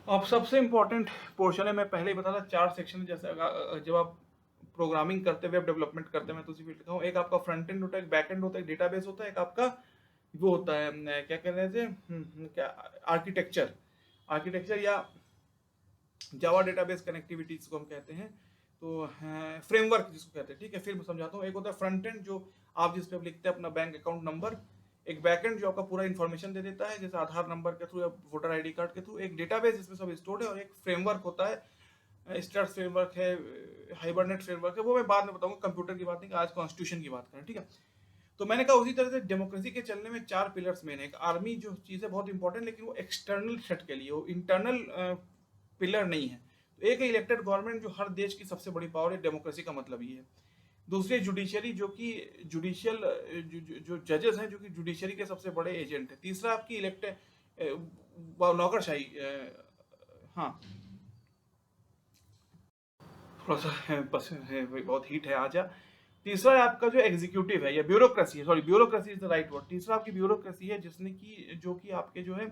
अब सबसे important portion है, मैं पहले ही बता था 4 सेक्शन, जैसे जब आप प्रोग्रामिंग करते, वेब डेवलपमेंट करते हैं, मैं तो उसी फील्ड का हूँ। एक आपका फ्रंट एंड होता है, एक बैक एंड होता है, एक डेटाबेस होता है, एक आपका वो होता है क्या कह रहे थे, क्या, आर्किटेक्चर। आर्किटेक्चर या जावा डेटाबेस कनेक्टिविटी जिसको हम कहते हैं, तो फ्रेमवर्क जिसको कहते हैं, ठीक है। फिर मैं समझाता हूँ। एक होता है फ्रंट एंड, जो आप जिस पे लिखते हैं अपना बैंक अकाउंट नंबर। एक बैक एंड जो आपका पूरा इन्फॉर्मेशन दे देता है, जैसे आधार नंबर के थ्रू या वोटर आईडी कार्ड के थ्रू। एक डेटाबेस जिसमें सब स्टोर्ड है, और एक फ्रेमवर्क होता है, स्टार्स फ्रेमवर्क है, हाइबरनेट फ्रेमवर्क है, वो मैं बाद में बताऊंगा, कंप्यूटर की बात नहीं, आज कॉन्स्टिट्यूशन की बात करें, ठीक है। तो मैंने कहा उसी तरह से डेमोक्रेसी के चलने में 4 पिलर्स मेन है। एक आर्मी जो चीज़ है बहुत इंपॉर्टेंट, लेकिन वो एक्सटर्नल थ्रेट के लिए, वो इंटरनल पिलर नहीं है। तो एक इलेक्टेड गवर्नमेंट जो हर देश की सबसे बड़ी पावर है, डेमोक्रेसी का मतलब ये है। दूसरी जुडिशरी, जो कि जुडिशियल जो जजेस हैं, जो कि जुडिशरी के सबसे बड़े एजेंट है। तीसरा आपकी नौकरशाही, हाँ, थोड़ा सा बस बहुत हीट है आज। तीसरा है आपका जो एग्जीक्यूटिव है या ब्यूरोक्रेसी है, sorry, bureaucracy is the right word. तीसरा आपकी ब्यूरोक्रेसी है, जिसने की जो कि आपके जो है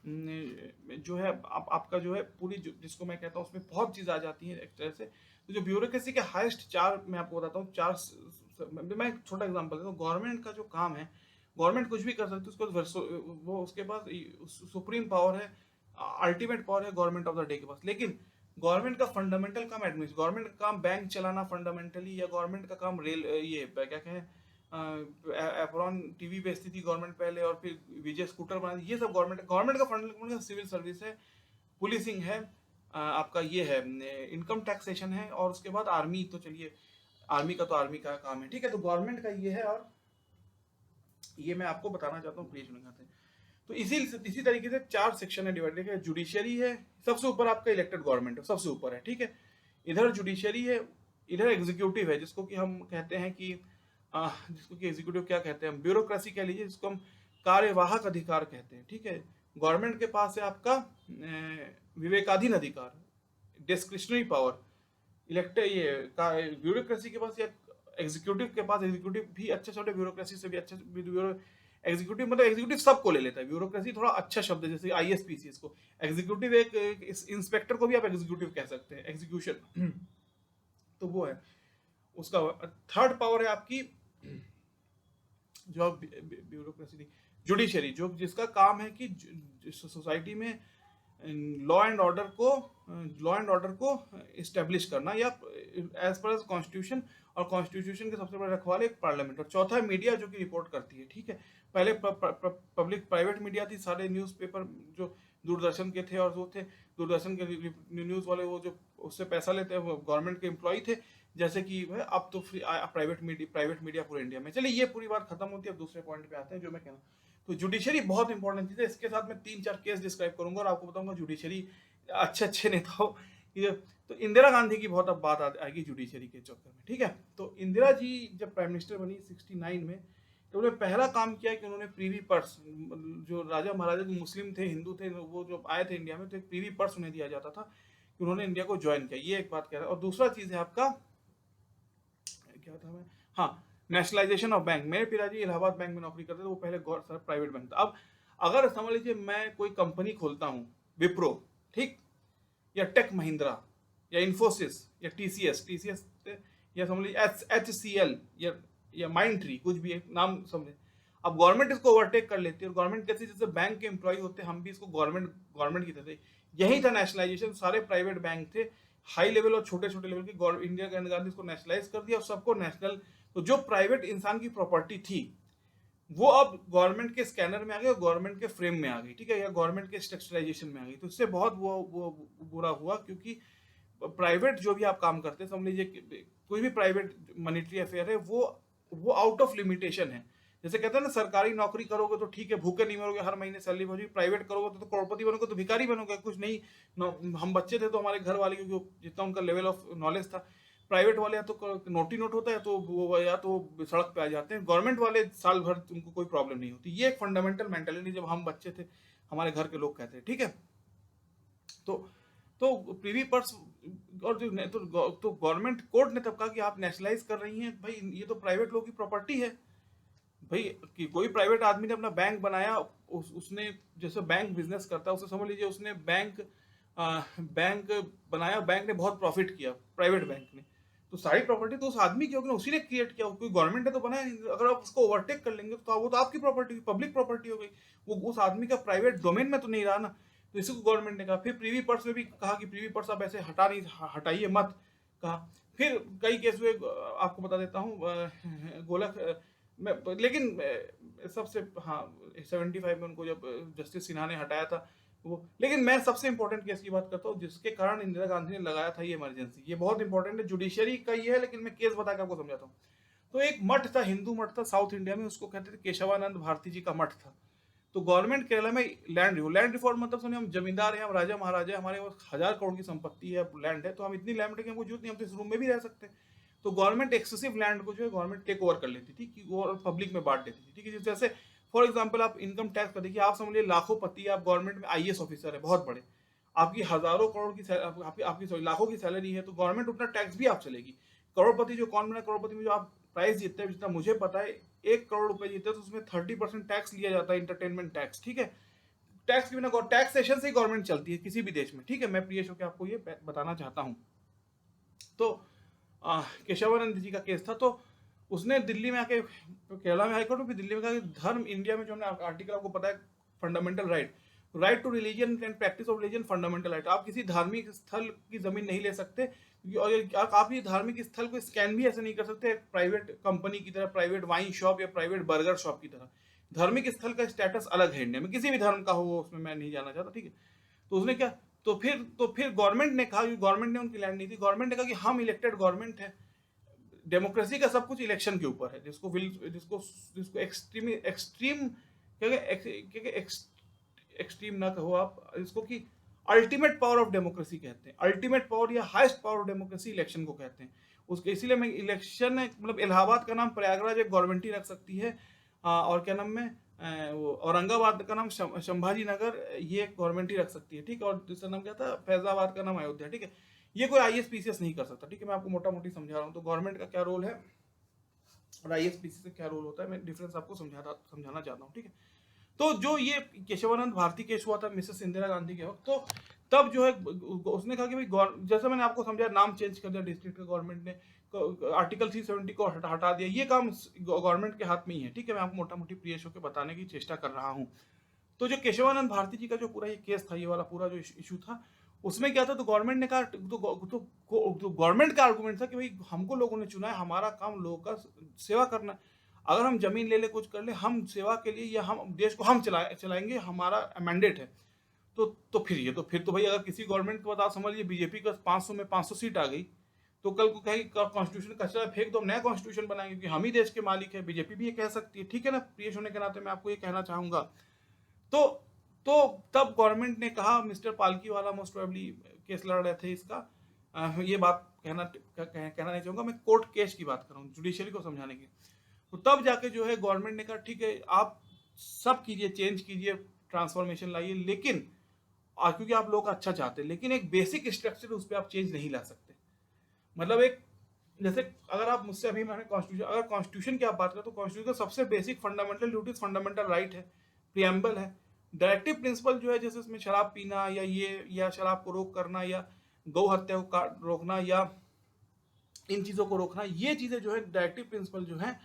जो है आपका जो है पूरी जिसको मैं कहता हूँ उसमें बहुत चीज़ आ जाती है एक तरह से। तो जो ब्यूरोक्रेसी के हाईएस्ट 4 मैं आपको बताता हूँ, 4 मैं एक छोटा एग्जांपल देता हूँ। गवर्नमेंट का जो काम है, गवर्नमेंट कुछ भी कर सकती है, उसको वो उसके पास सुप्रीम पावर है, अल्टीमेट पावर है गवर्नमेंट ऑफ द डे के पास। लेकिन गवर्नमेंट का फंडामेंटल काम एडमिनिस्ट्रेशन, गवर्नमेंट का काम बैंक चलाना फंडामेंटली, या गवर्नमेंट का काम रेल, ये क्या कहें, एप्रॉन टीवी बेचती थी गवर्नमेंट पहले, और फिर विजय स्कूटर बना, ये सब गवर्नमेंट का फंडामेंटल सिविल सर्विस है, पुलिसिंग है, आपका ये है इनकम टैक्सेशन है, और उसके बाद आर्मी। तो चलिए, आर्मी का तो आर्मी का काम है, ठीक है। तो गवर्नमेंट का ये है, और ये मैं आपको बताना चाहता हूँ पेज में खाते हैं। तो इसी तरीके से 4 सेक्शन है डिवाइडेड है। जुडिशरी है, सबसे ऊपर आपका इलेक्टेड गवर्नमेंट है, सबसे ऊपर है, ठीक है। इधर जुडिशरी है, इधर एग्जीक्यूटिव है, जिसको कि हम कहते हैं कि जिसको कि एग्जीक्यूटिव क्या कहते हैं, ब्यूरोक्रेसी कह लीजिए, जिसको हम कार्यवाहक अधिकार कहते हैं, ठीक है। गवर्नमेंट के पास है आपका विवेकाधीन अधिकार, डिस्क्रिशनरी पावर। इलेक्ट ये ब्यूरोक्रेसी के पास, या एग्जीक्यूटिव के पास, एग्जीक्यूटिव भी अच्छे छोटे, ब्यूरोक्रेसी से भी अच्छे एग्जीक्यूटिव, मतलब एग्जीक्यूटिव सबको ले लेता है। ब्यूरोक्रेसी थोड़ा अच्छा शब्द है, जैसे आईएसपीसीएस को एग्जीक्यूटिव, एक इंस्पेक्टर को भी आप एग्जीक्यूटिव कह सकते हैं, एग्जीक्यूशन। तो वो है उसका। थर्ड पावर है आपकी, जो ब्यूरोक्रेसी नहीं, जुडिशरी, जो जिसका काम है कि सोसाइटी में लॉ एंड ऑर्डर को इस्टेब्लिश करना, या एज पर कॉन्स्टिट्यूशन, और कॉन्स्टिट्यूशन के सबसे बड़े रखवाले एक पार्लियामेंट। और चौथा है मीडिया, जो कि रिपोर्ट करती है, ठीक है। पहले पब्लिक प्राइवेट मीडिया थी, सारे न्यूज़पेपर जो दूरदर्शन के थे, और वो थे दूरदर्शन के न्यूज़ वाले, वो जो उससे पैसा लेते हैं, वो गवर्नमेंट के एम्प्लॉय थे, जैसे कि अब तो फ्री प्राइवेट मीडिया पूरे इंडिया में। चलिए, ये पूरी बात खत्म होती है, अब दूसरे पॉइंट पे आते हैं जो मैं कहना। तो जुडिशरी बहुत इंपॉर्टेंट चीज़ है। इसके साथ मैं 3-4 केस डिस्क्राइब करूंगा, और आपको बताऊंगा जुडिशरी अच्छे अच्छे नेताओं, ये तो इंदिरा गांधी की बहुत अब बात आएगी जुडिशरी के चक्कर में, ठीक है। तो इंदिरा जी जब प्राइम मिनिस्टर बनी 69 में, तो उन्होंने पहला काम किया कि उन्होंने प्रीवी पर्स, जो राजा महाराजा जो मुस्लिम थे, हिंदू थे, वो जो आए थे इंडिया में, तो एक प्रीवी पर्स उन्हें दिया जाता था कि उन्होंने इंडिया को ज्वाइन किया, ये एक बात कह रहा है। और दूसरा चीज़ है आपका, क्या था मैं, हाँ, नेशनलाइजेशन ऑफ बैंक। मेरे पिताजी इलाहाबाद बैंक में नौकरी करते थे, वो पहले प्राइवेट बैंक था। अब अगर समझ लीजिए मैं कोई कंपनी खोलता हूँ, विप्रो, ठीक, या टेक महिंद्रा, या इन्फोसिस, या टीसीएस, या समझ लीजिए HCL, या माइंड ट्री, कुछ भी एक नाम समझे। अब गवर्नमेंट इसको ओवरटेक कर लेती है, और गवर्नमेंट कैसे, जैसे बैंक के एम्प्लॉय होते हैं, हम भी इसको गवर्नमेंट की तरह। यही था नेशनलाइजेशन, सारे प्राइवेट बैंक थे, हाई लेवल और छोटे छोटे लेवल के, इंडिया गांधी इसको नेशनलाइज कर दिया, और सबको नेशनल। तो जो प्राइवेट इंसान की प्रॉपर्टी थी, वो अब गवर्नमेंट के स्कैनर में आ गई, और गवर्नमेंट के फ्रेम में आ गई, ठीक है, या गवर्नमेंट के स्ट्रक्चराइजेशन में आ गई। तो इससे बहुत वो बुरा हुआ, क्योंकि प्राइवेट जो भी आप काम करते हैं, समझ लीजिए कोई भी प्राइवेट मॉनिटरी अफेयर है, वो आउट ऑफ लिमिटेशन है। जैसे कहते हैं ना, सरकारी नौकरी करोगे तो ठीक है, भूखे नहीं मरोगे, हर महीने सैलरी पहुंची। प्राइवेट करोगे तो करोड़पति बनोगे, तो भिखारी बनोगे, कुछ नहीं। हम बच्चे थे तो हमारे घर वाले, क्योंकि जितना उनका लेवल ऑफ नॉलेज था, प्राइवेट वाले या तो नोटी नोट होता है, तो वो या तो सड़क पे आ जाते हैं। गवर्नमेंट वाले साल भर उनको कोई प्रॉब्लम नहीं होती। ये एक फंडामेंटल मेंटेलिटी जब हम बच्चे थे, हमारे घर के लोग कहते हैं, ठीक है। तो तो प्रीवी पर्स, और जो तो गवर्नमेंट कोर्ट ने तब कहा कि आप नेशनलाइज कर रही हैं, भाई ये तो प्राइवेट लोग की प्रॉपर्टी है। भाई कि कोई प्राइवेट आदमी ने अपना बैंक बनाया, उसने जैसे बैंक बिजनेस करता है, उसे समझ लीजिए उसने बैंक बैंक बनाया, बैंक ने बहुत प्रॉफिट किया, प्राइवेट बैंक ने, तो सारी प्रॉपर्टी तो उस आदमी की होगी ना, उसी ने क्रिएट किया, कोई गवर्नमेंट ने तो बनाया नहीं। अगर आप उसको ओवरटेक कर लेंगे तो वो तो आपकी प्रॉपर्टी, पब्लिक प्रॉपर्टी हो गई, वो उस आदमी का प्राइवेट डोमेन में तो नहीं रहा ना। तो इसी को गवर्नमेंट ने कहा। फिर प्रीवी पर्स में भी कहा कि प्रीवी पर्स आप ऐसे हटाइए मत, कहा। फिर कई केस हुए, आपको बता देता हूँ, गोलक लेकिन सबसे, हाँ, 75 में उनको जब जस्टिस सिन्हा ने हटाया था वो। लेकिन मैं सबसे इंपॉर्टेंट केस की बात करता हूँ जिसके कारण इंदिरा गांधी ने लगाया था ये इमरजेंसी, ये बहुत इंपॉर्टेंट है, जुडिशरी का ये है, लेकिन मैं केस बता के आपको समझाता हूँ। तो एक मठ था, हिंदू मठ था साउथ इंडिया में, उसको कहते थे केशवानंद भारती जी का मठ था। तो गवर्नमेंट केरला में लैंड रिफॉर्म मतलब सुनिए, हम जमींदार हैं, हम राजा महाराजा, हमारे पास 1000 करोड़ की संपत्ति है, लैंड है, तो हम इतनी लैंड की हमको जरूरत नहीं, हम तो इस रूम में भी रह सकते हैं। तो गवर्नमेंट एक्सेसिव लैंड को जो है गवर्नमेंट टेक ओवर कर लेती थी, कि वो पब्लिक में बांट देती थी, ठीक है। जैसे फॉर एग्जाम्पल आप इनकम टैक्स का देखिए, आप समझ लीजिए लाखों पति, आप गवर्नमेंट में आईएएस ऑफिसर है, बहुत बड़े, आपकी हजारों करोड़ की आपकी सॉरी लाखों की सैलरी है, तो गवर्नमेंट उतना टैक्स भी आप चलेगी। करोड़पति जो, कौन बना करोड़पति में, जो आप प्राइस जीतते हैं, जितना मुझे पता है, 1 करोड़ रुपए जीते हैं तो उसमें 30% टैक्स लिया जाता है, इंटरटेनमेंट टैक्स, ठीक है। टैक्स के बिना टैक्सेशन से ही गवर्नमेंट चलती है किसी भी देश में, ठीक है। मैं प्रियेश होकर आपको ये बताना चाहता हूँ। तो केशवानंद जी का केस था, तो उसने दिल्ली में आके, केरला में हाईकोर्ट में भी, दिल्ली में कहा कि धर्म इंडिया में जो हमने आर्टिकल आपको पता है, fundamental right to religion and practice of religion, fundamental right. आप किसी धार्मिक स्थल की जमीन नहीं ले सकते, और आप ये धार्मिक स्थल को स्कैन भी ऐसे नहीं कर सकते प्राइवेट कंपनी की तरह, प्राइवेट वाइन शॉप या प्राइवेट बर्गर शॉप की तरह। धार्मिक स्थल का स्टेटस अलग है इंडिया में, किसी भी धर्म का हो वो, उसमें मैं नहीं जाना चाहता, ठीक है। तो उसने क्या, तो फिर गवर्नमेंट ने कहा, गवर्नमेंट ने उनकी लैंड नहीं थी, गवर्नमेंट ने कहा कि हम इलेक्टेड गवर्नमेंट है, डेमोक्रेसी का सब कुछ इलेक्शन के ऊपर है, जिसको जिसको जिसको एक्सट्रीम एक्सट्रीम क्या एक्सट्रीम ना कहो आप इसको, कि अल्टीमेट पावर ऑफ डेमोक्रेसी कहते हैं, अल्टीमेट पावर या highest power of democracy election को कहते हैं उसके। इसीलिए मैं इलेक्शन, मतलब इलाहाबाद का नाम प्रयागराज एक गवर्नमेंट ही रख सकती है, और क्या नाम में, वो औरंगाबाद का नाम संभाजी नगर, ये गवर्नमेंट ही रख सकती है, ठीक है। और दूसरा नाम क्या था, फैजाबाद का नाम अयोध्या, ठीक है। ये कोई आईएएस पीसीएस नहीं कर सकता, ठीक है। मैं आपको मोटा मोटी समझा रहा हूँ, तो गवर्नमेंट का क्या रोल है और आईएएस पीसीएस का क्या रोल होता है, मैं डिफरेंस आपको समझाना चाहता हूँ, ठीक है। तो जो ये केशवानंद भारती केस हुआ था मिसेस इंदिरा गांधी के वक्त, तो तब जो है उसने कहा कि भाई, जैसे मैंने आपको समझाया, नाम चेंज कर दिया डिस्ट्रिक्ट का, गवर्नमेंट ने आर्टिकल 370 को हटा दिया, ये काम गवर्नमेंट के हाथ में ही है, ठीक है। मैं आपको मोटा मोटी प्रियेश होकर बताने की चेष्टा कर रहा हूँ। तो जो केशवानंद भारती जी का जो पूरा ये केस था, ये वाला पूरा जो इशू था, उसमें क्या था, तो गवर्नमेंट ने कहा, तो गवर्नमेंट का आर्गुमेंट था कि भाई हमको लोगों ने चुना है, हमारा काम लोगों का सेवा करना, अगर हम जमीन ले कुछ कर ले, हम सेवा के लिए, या हम देश को हम चलाएंगे, हमारा मैंडेट है। तो फिर तो भाई, अगर किसी गवर्नमेंट को आप समझ लीजिए बीजेपी का 500 में 500 सीट आ गई, तो कल को कहेगी कॉन्स्टिट्यूशन कचरा फेंक दो, हम नया कॉन्स्टिट्यूशन बनाएंगे, क्योंकि हम ही देश के मालिक है। बीजेपी भी ये कह सकती है, ठीक है ना। प्रियेश होने के नाते मैं आपको ये कहना चाहूंगा। तो तो तब गवर्नमेंट ने कहा, मिस्टर पालकी वाला मोस्ट प्रोबेबली केस लड़ रहे थे इसका, ये बात कहना नहीं चाहूंगा, मैं कोर्ट केस की बात कर रहा हूँ, जुडिशरी को समझाने की। तो तब जाके जो है गवर्नमेंट ने कहा ठीक है, आप सब कीजिए, चेंज कीजिए, ट्रांसफॉर्मेशन लाइए, लेकिन क्योंकि आप लोग अच्छा चाहते हैं, लेकिन एक बेसिक स्ट्रक्चर उस पर आप चेंज नहीं ला सकते। मतलब एक, जैसे अगर आप मुझसे अभी, मैंने कॉन्स्टिट्यूशन, अगर कॉन्स्टिट्यूशन की आप बात करें, तो कॉन्स्टिट्यूशन का सबसे basic fundamental duties, fundamental right है, प्रियम्बल है। डायरेक्टिव प्रिंसिपल जो है, जैसे उसमें शराब पीना, या शराब को रोक करना, या गौ हत्या को रोकना, या इन चीज़ों को रोकना, ये चीज़ें जो है डायरेक्टिव प्रिंसिपल जो है,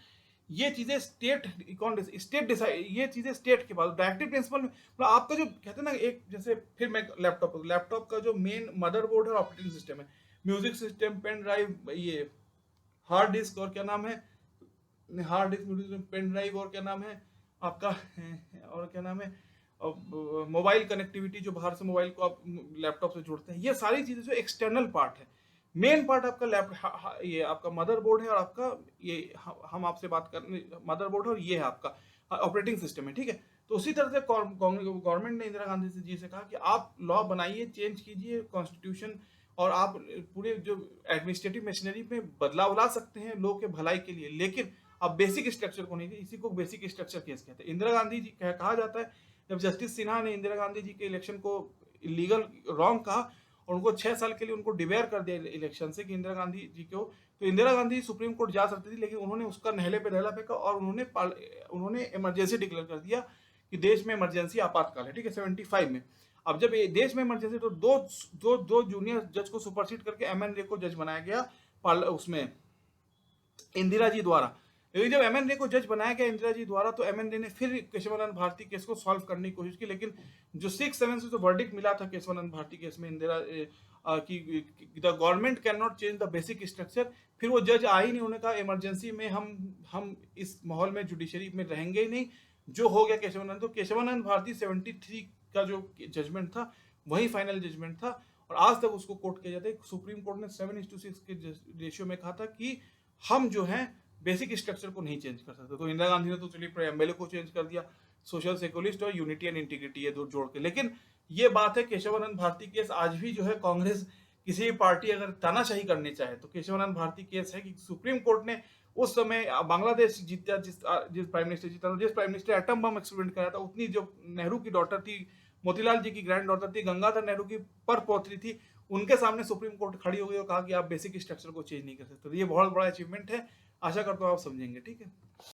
ये चीज़ें स्टेट डिसाइड, ये चीज़ें स्टेट के पास। डायरेक्टिव प्रिंसिपल में मतलब आपका जो कहते हैं ना, एक जैसे, फिर मैं लैपटॉप का जो मेन मदरबोर्ड है, ऑपरेटिंग सिस्टम है, म्यूजिक सिस्टम, पेन ड्राइव, ये हार्ड डिस्क, और क्या नाम है, हार्ड डिस्क, पेन ड्राइव, और क्या नाम है आपका, और क्या नाम है, मोबाइल कनेक्टिविटी, जो बाहर से मोबाइल को आप लैपटॉप से जोड़ते हैं, ये सारी चीजें जो एक्सटर्नल पार्ट है। मेन पार्ट आपका लैपटॉप, ये आपका मदरबोर्ड है, और आपका ये हम आपसे बात कर, मदरबोर्ड है, और ये है आपका ऑपरेटिंग सिस्टम है, ठीक है। तो उसी तरह से गवर्नमेंट ने इंदिरा गांधी जी से कहा कि आप लॉ बनाइए, चेंज कीजिए कॉन्स्टिट्यूशन, और आप पूरे जो एडमिनिस्ट्रेटिव मशीनरी में बदलाव ला सकते हैं लोगों के भलाई के लिए, लेकिन आप बेसिक स्ट्रक्चर को नहीं। इसी को बेसिक स्ट्रक्चर केस कहते हैं। इंदिरा गांधी जी कहा जाता है, जब जस्टिस सिन्हा ने इंदिरा गांधी जी के इलेक्शन को इलीगल, रॉन्ग कहा, और उनको 6 साल के लिए उनको डिवेयर कर दिया इलेक्शन से, कि इंदिरा गांधी जी को, तो इंदिरा गांधी सुप्रीम कोर्ट जा सकती थी, लेकिन उन्होंने उसका नहले पे नहला फेंका, और उन्होंने इमरजेंसी डिक्लेयर कर दिया कि देश में इमरजेंसी, आपातकाल है, ठीक है, 75 में। अब जब ये देश में इमरजेंसी तो दो जूनियर जज को सुपरसीड करके एमएन रे को जज बनाया गया उसमें इंदिरा जी द्वारा। लेकिन जब एमएन रे को जज बनाया गया इंदिरा जी द्वारा तो एमएन रे ने फिर केशवानंद भारती केस को सॉल्व करने की कोशिश की, लेकिन जो 6-7 से जो वर्डिक्ट मिला था केशवानंद भारती केस में इंदिरा की the government can not change the basic structure, फिर वो जज आ ही नहीं, उन्होंने कहा इमरजेंसी में हम इस माहौल में जुडिशरी में रहेंगे ही नहीं, जो हो गया केशवानंद। तो केशवानंद भारती 73 का जो जजमेंट था वही फाइनल जजमेंट था, और आज तक उसको कोर्ट किया जाता है। सुप्रीम कोर्ट ने 7:6 के रेशियो में कहा था कि हम जो है बेसिक स्ट्रक्चर को नहीं चेंज कर सकते। तो इंदिरा गांधी ने तो चलिए प्रेम्बले को चेंज कर दिया, सोशल सेक्युलरिस्ट और यूनिटी एंड इंटीग्रिटी ये दो जोड़ के। लेकिन ये बात है केशवानंद भारती केस आज भी जो है कांग्रेस किसी भी पार्टी अगर तानाशाही करनी चाहे तो केशवानंद भारती केस है कि सुप्रीम कोर्ट ने उस समय बांग्लादेश जीता, जिस प्राइम मिनिस्टर जीता, जिस prime minister atom bomb experiment कराया था, उतनी जो नेहरू की डॉटर थी, मोतीलाल जी की ग्रैंड डॉटर थी, गंगाधर नेहरू की पर पौत्री थी, उनके सामने सुप्रीम कोर्ट खड़ी हो गई और कहा कि आप बेसिक स्ट्रक्चर को चेंज नहीं कर सकते। तो ये बहुत बड़ा अचीवमेंट है, आशा करता हूँ आप समझेंगे। ठीक है।